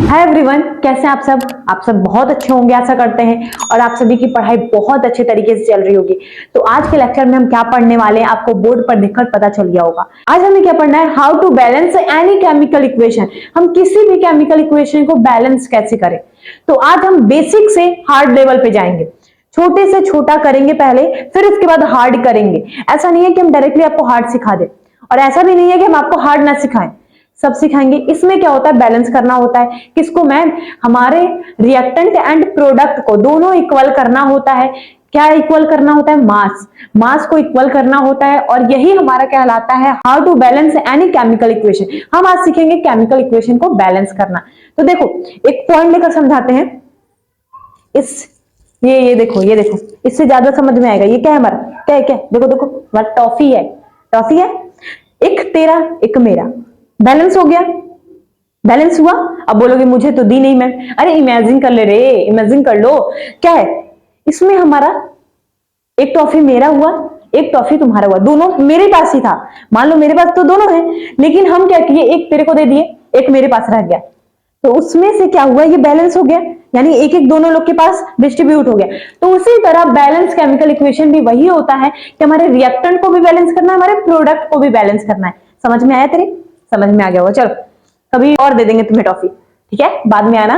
Hi everyone, कैसे हैं आप सब? आप सब बहुत अच्छे होंगे ऐसा करते हैं और आप सभी की पढ़ाई बहुत अच्छे तरीके से चल रही होगी। तो आज के लेक्चर में हम क्या पढ़ने वाले हैं आपको बोर्ड पर देखकर पता चल गया होगा। आज हमें क्या पढ़ना है, how to balance any chemical equation. हम किसी भी केमिकल इक्वेशन को बैलेंस कैसे करें। तो आज हम बेसिक से हार्ड लेवल पे जाएंगे, छोटे से छोटा करेंगे पहले, फिर उसके बाद हार्ड करेंगे। ऐसा नहीं है कि हम डायरेक्टली आपको हार्ड सिखा दें और ऐसा भी नहीं है कि हम आपको हार्ड ना सिखाएं, सब सिखाएंगे। इसमें क्या होता है, बैलेंस करना होता है। किसको मैम? हमारे रिएक्टेंट एंड प्रोडक्ट को दोनों इक्वल करना होता है। क्या इक्वल करना होता है? मास को इक्वल करना होता है और यही हमारा कहलाता है how to balance any chemical equation. हम आज सीखेंगे केमिकल इक्वेशन को बैलेंस करना। तो देखो, एक पॉइंट लेकर समझाते हैं। ये देखो, इससे ज्यादा समझ में आएगा। ये क्या है हमारा? क्या है? देखो हमारा टॉफी है। एक तेरा एक मेरा, बैलेंस हो गया, बैलेंस हुआ। अब बोलोगे मुझे तो दी नहीं मैम। अरे इमेजिन कर ले रे, इमेजिन कर लो। क्या है इसमें? हमारा एक टॉफी मेरा हुआ, एक टॉफी तुम्हारा हुआ, दोनों मेरे पास ही था। मान लो मेरे पास तो दोनों है, लेकिन हम क्या किए, एक तेरे को दे दिए, एक मेरे पास रह गया। तो उसमें से क्या हुआ, ये बैलेंस हो गया, यानी एक एक दोनों लोग के पास डिस्ट्रीब्यूट हो गया। तो उसी तरह बैलेंस केमिकल इक्वेशन भी वही होता है कि हमारे रिएक्टेंट को भी बैलेंस करना है, हमारे प्रोडक्ट को भी बैलेंस करना है। समझ में आया तेरे? समझ में आ गया होगा। चलो कभी और दे देंगे तुम्हें टॉफी, ठीक है? बाद में आना,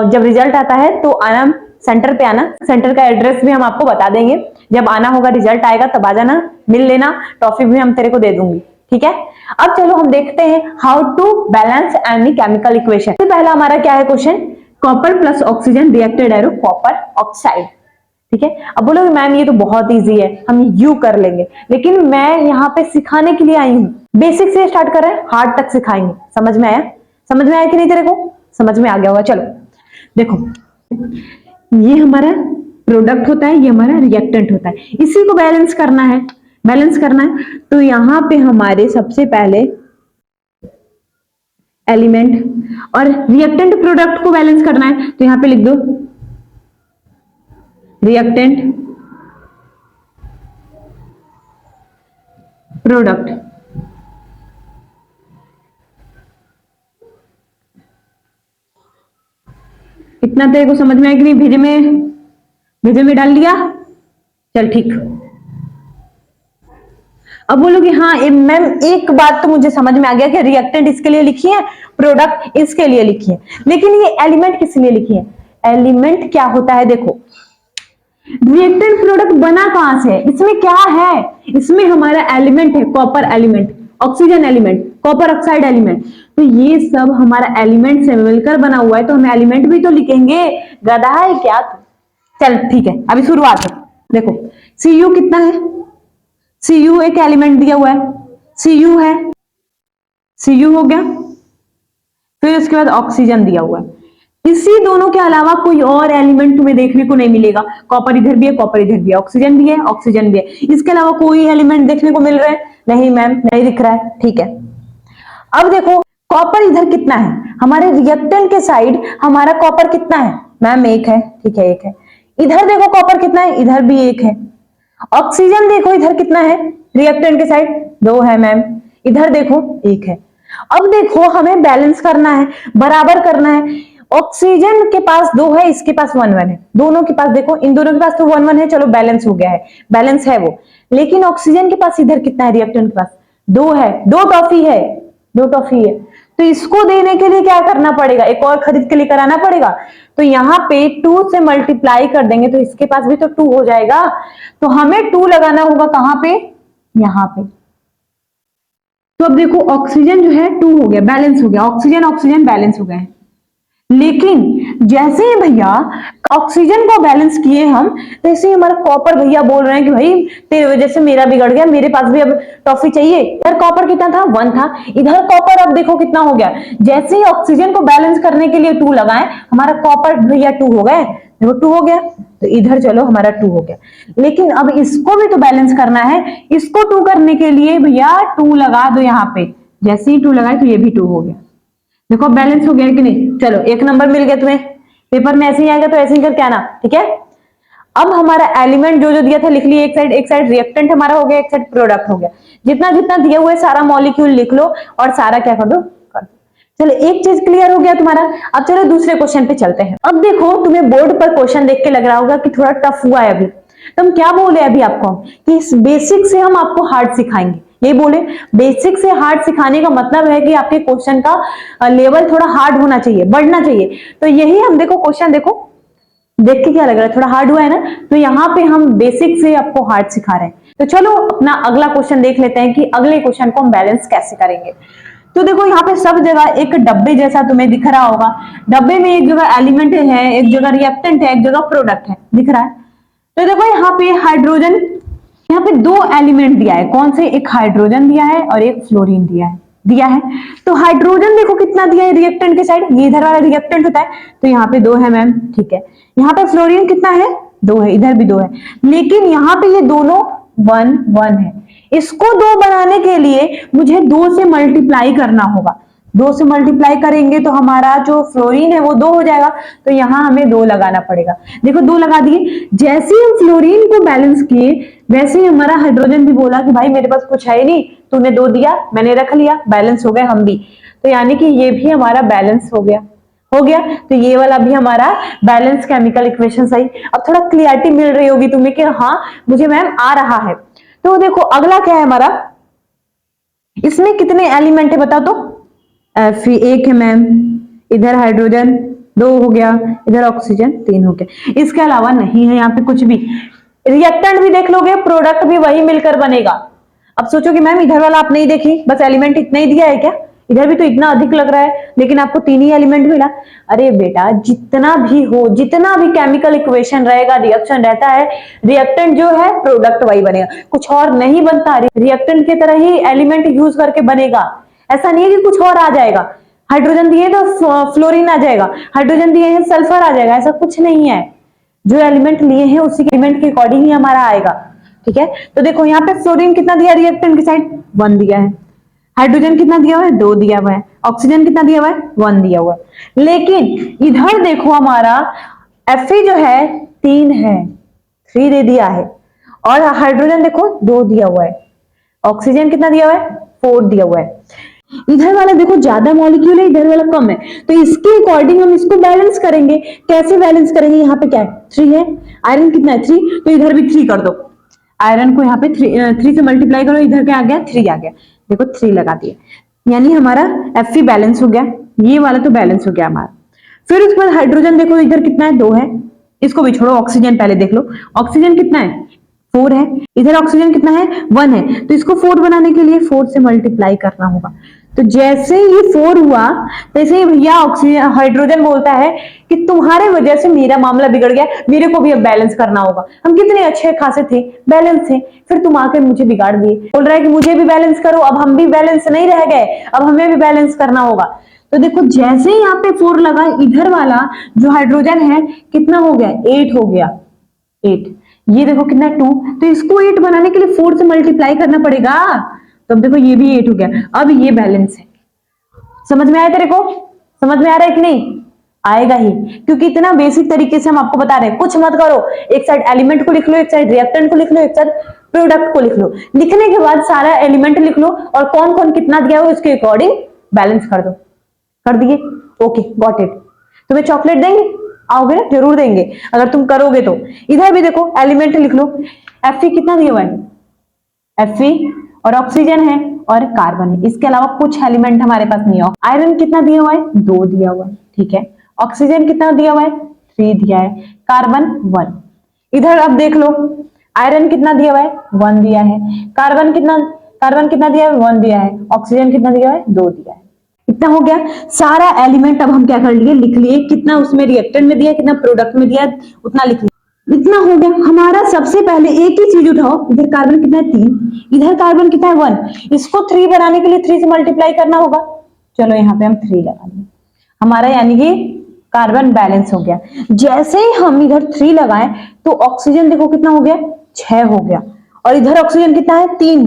जब रिजल्ट आता है तो आना, सेंटर पे आना। सेंटर का एड्रेस भी हम आपको बता देंगे। जब आना होगा, रिजल्ट आएगा तब आ जाना, मिल लेना। टॉफी भी हम तेरे को दे दूंगी, ठीक है? अब चलो हम देखते हैं how to balance any chemical equation. सबसे पहला हमारा क्या है question? Copper plus oxygen reacted arrow copper oxide, ठीक है? अब बोलोगे मैम ये तो बहुत इजी है, हम यू कर लेंगे, लेकिन मैं यहाँ पे सिखाने के लिए आई हूँ। बेसिक से स्टार्ट कर रहे हैं, हार्ड तक सिखाएंगे। समझ में आया? समझ में आया कि नहीं तेरे को? समझ में आ गया होगा। चलो देखो, ये हमारा प्रोडक्ट होता है, ये हमारा रिएक्टेंट होता है, इसी को बैलेंस करना है। तो यहाँ पे हमारे सबसे पहले एलिमेंट और रिएक्टेंट प्रोडक्ट को बैलेंस करना है। तो यहाँ पे लिख दो रिएक्टेंट प्रोडक्ट। इतना तेरे को समझ में आया कि नहीं? भेजे में डाल दिया? चल ठीक। अब बोलोगे हाँ मैम एक बात तो मुझे समझ में आ गया कि रिएक्टेंट इसके लिए लिखी है, प्रोडक्ट इसके लिए लिखी है, लेकिन ये एलिमेंट किस लिए लिखी है? एलिमेंट क्या होता है? देखो, रिएक्टेंट प्रोडक्ट बना कहां से है? इसमें क्या है? इसमें हमारा एलिमेंट है, copper element, oxygen element, copper oxide element. तो ये सब हमारा एलिमेंट से मिलकर बना हुआ है, तो हम एलिमेंट भी तो लिखेंगे। गधा है क्या? चल ठीक है, अभी शुरुआत है। देखो Cu कितना है? Cu एक एलिमेंट दिया हुआ है, Cu है, Cu हो गया। फिर उसके बाद ऑक्सीजन दिया हुआ है। इसी दोनों के अलावा कोई और एलिमेंट तुम्हें देखने को नहीं मिलेगा। कॉपर इधर भी है, कॉपर इधर भी है, ऑक्सीजन भी है, ऑक्सीजन भी है। इसके अलावा कोई एलिमेंट देखने को मिल रहा है? नहीं मैम, नहीं दिख रहा है, ठीक है। अब देखो कॉपर इधर कितना है? हमारे रिएक्टेंट के साइड हमारा कॉपर कितना है? मैम एक है, ठीक है, एक है। इधर देखो कॉपर कितना है? इधर भी एक है। ऑक्सीजन देखो इधर कितना है? रिएक्टेंट के साइड दो है मैम। इधर देखो एक है। अब देखो हमें बैलेंस करना है, बराबर करना है। ऑक्सीजन के पास दो है, इसके पास 1 1 है। दोनों के पास देखो, इन दोनों के पास तो 1 1 है, चलो बैलेंस हो गया है, बैलेंस है वो। लेकिन ऑक्सीजन के पास इधर कितना है? रिएक्टेंट के पास दो है, दो टॉफी है। तो इसको देने के लिए क्या करना पड़ेगा? एक और खरीद के लिए कराना पड़ेगा। तो यहाँ पे 2 से मल्टीप्लाई कर देंगे तो इसके पास भी तो 2 हो जाएगा। तो हमें 2 लगाना होगा कहां पे? यहाँ पे। तो अब देखो ऑक्सीजन जो है 2 हो गया, बैलेंस हो गया, ऑक्सीजन बैलेंस हो गए। लेकिन जैसे ही भैया ऑक्सीजन को बैलेंस किए हम, तो ऐसे ही हमारा कॉपर भैया बोल रहे हैं कि भाई तेरी वजह से मेरा बिगड़ गया, मेरे पास भी अब टॉफी चाहिए। इधर कॉपर कितना था? 1 था। इधर कॉपर अब देखो कितना हो गया। जैसे ही ऑक्सीजन को बैलेंस करने के लिए 2 लगाए, हमारा कॉपर भैया 2 हो गए, देखो 2 हो गया। तो इधर चलो हमारा 2 हो गया, लेकिन अब इसको भी तो बैलेंस करना है। इसको 2 करने के लिए भैया 2 लगा दो यहाँ पे। जैसे ही 2 लगाए तो ये भी 2 हो गया। देखो बैलेंस हो गया कि नहीं? चलो 1 नंबर मिल गया तुम्हें। पेपर में ऐसे ही आएगा तो ऐसे ही करके आना, ठीक है? अब हमारा एलिमेंट जो जो दिया था लिख लिए, एक साइड रिएक्टेंट हमारा हो गया, एक साइड प्रोडक्ट हो गया। जितना जितना दिया हुआ है सारा मॉलिक्यूल लिख लो और सारा क्या कर दो, कर दो। चलो एक चीज क्लियर हो गया तुम्हारा। अब चलो दूसरे क्वेश्चन पे चलते हैं। अब देखो तुम्हें बोर्ड पर क्वेश्चन देख के लग रहा होगा कि थोड़ा टफ हुआ है अभी, तो हम क्या बोले अभी आपको कि इस बेसिक से हम आपको हार्ड सिखाएंगे, ये बोले। बेसिक से हार्ड सिखाने का मतलब है कि आपके क्वेश्चन का लेवल थोड़ा हार्ड होना चाहिए, बढ़ना चाहिए। तो यही हम देखो क्वेश्चन देखो, देख के क्या लग रहा है, थोड़ा हार्ड हुआ है ना, तो यहाँ पे हम बेसिक से आपको हार्ड सिखा रहे हैं। तो चलो अपना अगला क्वेश्चन देख लेते हैं कि अगले क्वेश्चन को हम बैलेंस कैसे करेंगे। तो देखो यहाँ पे सब जगह एक डब्बे जैसा तुम्हें दिख रहा होगा। डब्बे में एक जगह एलिमेंट है, एक जगह रिएक्टेंट है, एक जगह प्रोडक्ट है, दिख रहा है। तो देखो यहाँ पे हाइड्रोजन, यहाँ पे दो एलिमेंट दिया है, कौन से, एक हाइड्रोजन दिया है और एक फ्लोरीन दिया है। तो हाइड्रोजन देखो कितना दिया है रिएक्टेंट के साइड, ये इधर वाला रिएक्टेंट होता है, तो यहाँ पे 2 है मैम, ठीक है। यहाँ पे फ्लोरीन कितना है, 2 है, इधर भी 2 है, लेकिन यहाँ पे ये दोनों 1 1 है। इसको 2 बनाने के लिए मुझे 2 से मल्टीप्लाई करना होगा। 2 से मल्टीप्लाई करेंगे तो हमारा जो फ्लोरीन है वो 2 हो जाएगा, तो यहाँ हमें 2 लगाना पड़ेगा। देखो 2 लगा दिए। जैसे ही हम फ्लोरीन को बैलेंस किए वैसे ही हमारा हाइड्रोजन भी बोला कि भाई मेरे पास कुछ है ही नहीं, तूने 2 दिया, मैंने रख लिया, बैलेंस हो गए हम भी। तो यानी कि ये भी हमारा बैलेंस हो गया। तो ये वाला भी हमारा बैलेंस केमिकल इक्वेशन सही। अब थोड़ा क्लियरिटी मिल रही होगी तुम्हें कि हाँ मुझे मैम आ रहा है। तो देखो अगला क्या है हमारा, इसमें कितने एलिमेंट है बताओ तो। एक है मैम, इधर हाइड्रोजन 2 हो गया, इधर ऑक्सीजन 3 हो गया, इसके अलावा नहीं है यहाँ पे कुछ भी। रिएक्टेंट भी देख लोगे, प्रोडक्ट भी वही मिलकर बनेगा। अब सोचो कि मैम इधर वाला आप नहीं देखी, बस एलिमेंट इतना ही दिया है क्या, इधर भी तो इतना अधिक लग रहा है लेकिन आपको 3 ही एलिमेंट मिला। अरे बेटा जितना भी हो, जितना भी केमिकल इक्वेशन रहेगा, रिएक्शन रहता है, रिएक्टेंट जो है प्रोडक्ट वही बनेगा, कुछ और नहीं बनता। रिएक्टेंट की तरह ही एलिमेंट यूज करके बनेगा, ऐसा नहीं है कि कुछ और आ जाएगा। हाइड्रोजन दिए तो फ्लोरीन आ जाएगा, हाइड्रोजन दिए हैं सल्फर आ जाएगा, ऐसा कुछ नहीं है। जो एलिमेंट लिए हैं उसी एलिमेंट के अकॉर्डिंग ही हमारा आएगा, ठीक है। तो देखो यहाँ पे फ्लोरीन कितना दिया रिएक्टेंट की साइड, 1 दिया है। हाइड्रोजन कितना दिया हुआ है, 2 दिया हुआ है। ऑक्सीजन कितना दिया हुआ है, 1 दिया हुआ है। लेकिन इधर देखो हमारा Fe जो है 3 है, 3 दे दिया है, और हाइड्रोजन देखो 2 दिया हुआ है। ऑक्सीजन कितना दिया हुआ है, 4 दिया हुआ है। इधर वाला देखो ज्यादा मॉलिक्यूल है, इधर वाला कम है, तो इसके अकॉर्डिंग हम इसको बैलेंस करेंगे। कैसे बैलेंस करेंगे, यहाँ पे क्या है, 3 है, आयरन कितना है 3, तो इधर भी 3 कर दो। आयरन को यहाँ पे 3 से मल्टीप्लाई करो, इधर क्या आ गया 3 आ गया, देखो 3 लगा दिए, यानी हमारा Fe बैलेंस हो गया। ये वाला तो बैलेंस हो गया हमारा। फिर उसके बाद हाइड्रोजन देखो इधर कितना है, 2 है, इसको भी छोड़ो, ऑक्सीजन पहले देख लो। ऑक्सीजन कितना है, 4 है, इधर ऑक्सीजन कितना है, 1 है, तो इसको 4 बनाने के लिए 4 से मल्टीप्लाई करना होगा। तो जैसे ये 4 हुआ तैसे ही भैया ऑक्सीजन हाइड्रोजन बोलता है कि तुम्हारे वजह से मेरा मामला बिगड़ गया, मेरे को भी अब बैलेंस करना होगा। हम कितने अच्छे खासे थे, बैलेंस थे, फिर तुम आके मुझे बिगाड़ दिए। बोल रहा है कि मुझे भी बैलेंस करो, अब हम भी बैलेंस नहीं रह गए, अब हमें भी बैलेंस करना होगा। तो देखो जैसे ही यहाँ पे 4 लगा, इधर वाला जो हाइड्रोजन है कितना हो गया, 8 हो गया, 8। ये देखो कितना 2, तो इसको 8 बनाने के लिए 4 से मल्टीप्लाई करना पड़ेगा। तो अब देखो ये भी 8 हो गया, अब ये बैलेंस है। समझ में आया तेरे को, समझ में आ रहा है कि नहीं, आएगा ही, क्योंकि इतना बेसिक तरीके से हम आपको बता रहे हैं। कुछ मत करो, एक साइड एलिमेंट को लिख लो, एक साइड रिएक्टेंट को लिख लो, एक साइड प्रोडक्ट को लिख लो। लिखने के बाद सारा एलिमेंट लिख लो और कौन कौन कितना दिया हो उसके अकॉर्डिंग बैलेंस कर दो। कर दिए, ओके गॉट इट। तुम्हें चॉकलेट देंगे, आओगे ना, जरूर देंगे अगर तुम करोगे तो। इधर भी देखो एलिमेंट लिख लो, Fe कितना दिया हुआ है, Fe और ऑक्सीजन है और कार्बन है, इसके अलावा कुछ एलिमेंट हमारे पास नहीं है। आयरन कितना दिया हुआ है, 2 दिया हुआ है, ठीक है। ऑक्सीजन कितना दिया हुआ है, 3 दिया है। कार्बन 1। इधर अब देख लो आयरन कितना दिया हुआ है, 1 दिया है। कार्बन कितना दिया है, 1 दिया है। ऑक्सीजन कितना दिया हुआ है, 2 दिया है। इतना हो गया सारा एलिमेंट। अब हम क्या कर लिए, लिख लिए, कितना उसमें रिएक्टेंट में दिया, कितना प्रोडक्ट में दिया, उतना लिख लिया। इतना हो गया हमारा। सबसे पहले एक ही चीज उठाओ, इधर कार्बन कितना है 3, इधर कार्बन कितना है 1, इसको 3 बनाने के लिए 3 से मल्टीप्लाई करना होगा। चलो यहाँ पे हम 3 लगा दें, हमारा यानी कि कार्बन बैलेंस हो गया। जैसे ही हम इधर 3 लगाएं तो ऑक्सीजन देखो कितना हो गया, 6 हो गया, और इधर ऑक्सीजन कितना है 3,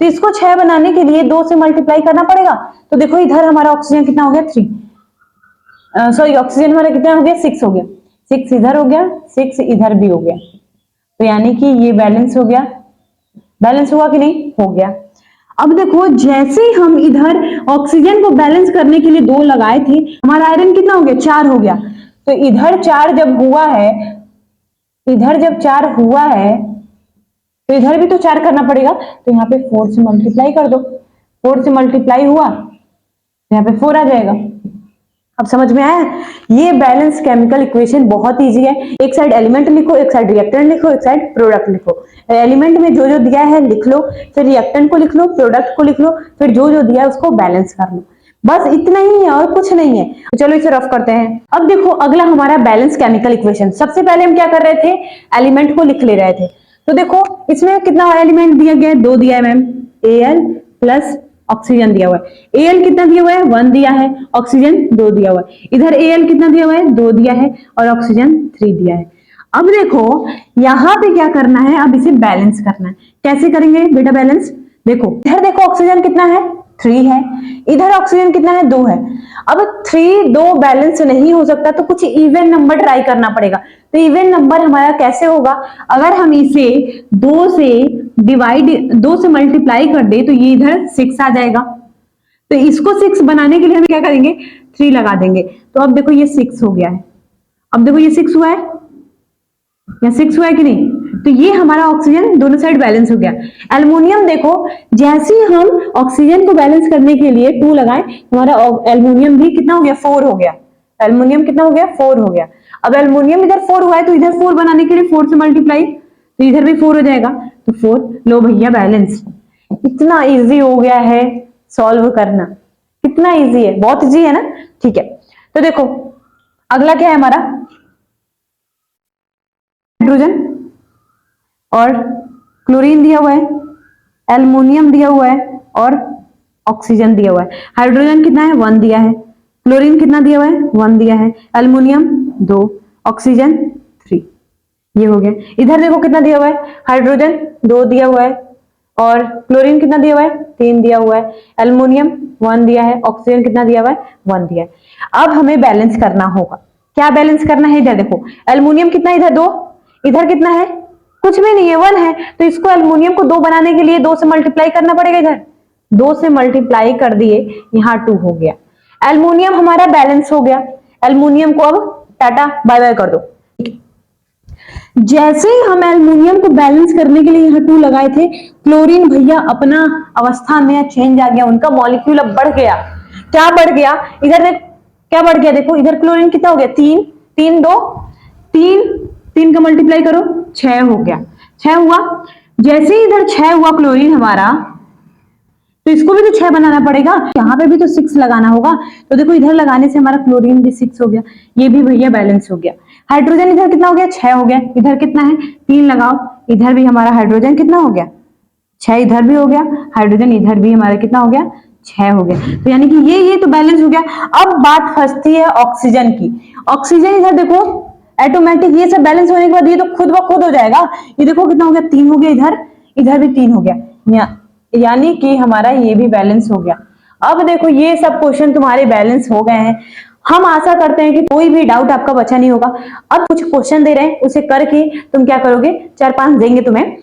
तो इसको 6 बनाने के लिए 2 से मल्टीप्लाई करना पड़ेगा। तो देखो इधर हमारा ऑक्सीजन कितना हो गया 3, सॉरी ऑक्सीजन हमारा कितना हो गया 6 हो गया, 6 इधर हो गया, 6 इधर भी हो गया, तो यानी कि ये बैलेंस हो गया। बैलेंस हुआ कि नहीं, हो गया। अब देखो जैसे ही हम इधर ऑक्सीजन को बैलेंस करने के लिए 2 लगाए थे, हमारा आयरन कितना हो गया, 4 हो गया। तो इधर 4 जब हुआ है, इधर जब 4 हुआ है तो इधर भी तो 4 करना पड़ेगा। तो यहाँ पे 4 से मल्टीप्लाई कर दो, 4 से मल्टीप्लाई हुआ तो यहाँ पे 4 आ जाएगा। अब समझ में आया? ये बैलेंस केमिकल इक्वेशन बहुत इजी है। एक साइड एलिमेंट लिखो, एक साइड रिएक्टेंट लिखो, एक साइड प्रोडक्ट लिखो। एलिमेंट में जो जो दिया है लिख लो, फिर रिएक्टेंट को लिख लो, प्रोडक्ट को लिख लो, फिर जो जो दिया है उसको बैलेंस कर लो। बस इतना ही है और कुछ नहीं है। तो चलो इसे रफ करते हैं। अब देखो अगला हमारा बैलेंस केमिकल इक्वेशन। सबसे पहले हम क्या कर रहे थे, एलिमेंट को लिख ले रहे थे। तो देखो इसमें कितना एलिमेंट दिया गया है, 2 दिया है मैम, Al प्लस ऑक्सीजन दिया हुआ है। Al कितना दिया हुआ है, 1 दिया है, ऑक्सीजन 2 दिया हुआ है। इधर Al कितना दिया हुआ है, 2 दिया है और ऑक्सीजन 3 दिया है। अब देखो यहां पे क्या करना है, अब इसे बैलेंस करना है। कैसे करेंगे बेटा बैलेंस? देखो इधर देखो ऑक्सीजन कितना है, 3 है, इधर ऑक्सीजन कितना है, 2 है। अब 3 2 बैलेंस नहीं हो सकता तो कुछ इवन नंबर ट्राई करना पड़ेगा। तो इवन नंबर हमारा कैसे होगा, अगर हम इसे 2 से डिवाइड 2 से मल्टीप्लाई कर दे तो ये इधर 6 आ जाएगा। तो इसको 6 बनाने के लिए हम क्या करेंगे, 3 लगा देंगे। तो अब देखो ये 6 हो गया है। अब देखो ये 6 हुआ है, या 6 हुआ है कि नहीं? तो ये हमारा ऑक्सीजन दोनों साइड बैलेंस हो गया। एल्युमिनियम देखो जैसे ही हम ऑक्सीजन को बैलेंस करने के लिए 2 लगाए, हमारा एल्युमिनियम भी कितना हो गया, 4 हो गया। एल्युमिनियम कितना हो गया, 4 हो गया। अब एल्युमिनियम इधर 4 हुआ है तो इधर 4 बनाने के लिए 4 से मल्टीप्लाई, तो इधर भी 4 हो जाएगा। तो 4 लो भैया बैलेंस। इतना इजी हो गया है सॉल्व करना, कितना इजी है, बहुत इजी है ना। ठीक है, तो देखो अगला क्या है हमारा, हाइड्रोजन और क्लोरीन दिया हुआ है, एल्युमिनियम दिया हुआ है और ऑक्सीजन दिया हुआ है। हाइड्रोजन कितना है, 1 दिया है, क्लोरीन कितना दिया हुआ है, 1 दिया है, एल्युमिनियम 2, ऑक्सीजन 3। ये हो गया। इधर देखो कितना दिया हुआ है, हाइड्रोजन 2 दिया हुआ है और क्लोरीन कितना दिया हुआ है, 3 दिया हुआ है, एल्युमिनियम 1 दिया है, ऑक्सीजन कितना दिया हुआ है, 1 दिया है। अब हमें बैलेंस करना होगा। क्या बैलेंस करना है, इधर देखो एल्युमिनियम कितना, इधर 2, इधर कितना है, कुछ भी नहीं है, 1 है। तो इसको एल्युमिनियम को 2 बनाने के लिए 2 से मल्टीप्लाई करना पड़ेगा। इधर 2 से मल्टीप्लाई कर दिए, यहाँ 2 हो गया। एल्युमिनियम हमारा बैलेंस हो गया। एल्युमिनियम को अब टाटा बाय बाय कर दो। जैसे ही हम एल्युमिनियम को बैलेंस करने के लिए यहाँ 2 लगाए थे, क्लोरीन भैया अपना अवस्था में चेंज आ गया, उनका मॉलिक्यूल अब बढ़ गया। क्या बढ़ गया, इधर क्या बढ़ गया, देखो इधर क्लोरीन कितना हो गया, 3 3 2 3 का मल्टीप्लाई करो 6 हो गया। 6 हुआ। जैसे ही इधर 6 हुआ क्लोरीन हमारा, तो इसको भी तो 6 बनाना पड़ेगा, यहाँ पे भी तो 6 लगाना होगा। तो देखो इधर लगाने से हमारा क्लोरीन भी 6 हो गया, ये भी भैया बैलेंस हो गया। हाइड्रोजन इधर कितना हो गया, 6 हो गया। इधर कितना है, 3 लगाओ, इधर भी हमारा हाइड्रोजन कितना हो गया, 6 इधर भी हो गया, हाइड्रोजन इधर भी हमारा कितना हो गया, 6 हो गया। तो यानी कि ये तो बैलेंस हो गया। अब बात फंसती है ऑक्सीजन की। ऑक्सीजन इधर देखो ऑटोमेटिक ये सब बैलेंस होने के बाद ये तो खुद ब खुद हो जाएगा। ये देखो कितना हो गया, 3 हो गया, इधर इधर भी 3 हो गया, यानी कि हमारा ये भी बैलेंस हो गया। अब देखो ये सब क्वेश्चन तुम्हारे बैलेंस हो गए हैं। हम आशा करते हैं कि कोई भी डाउट आपका बचा नहीं होगा। अब कुछ क्वेश्चन दे रहे हैं, उसे करके तुम क्या करोगे, 4-5 देंगे तुम्हें,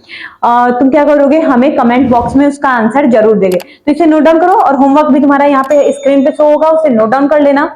तुम क्या करोगे, हमें कमेंट बॉक्स में उसका आंसर जरूर देंगे। तो इसे नोट डाउन करो और होमवर्क भी तुम्हारा यहाँ पे स्क्रीन पे शो होगा, उसे नोट डाउन कर लेना।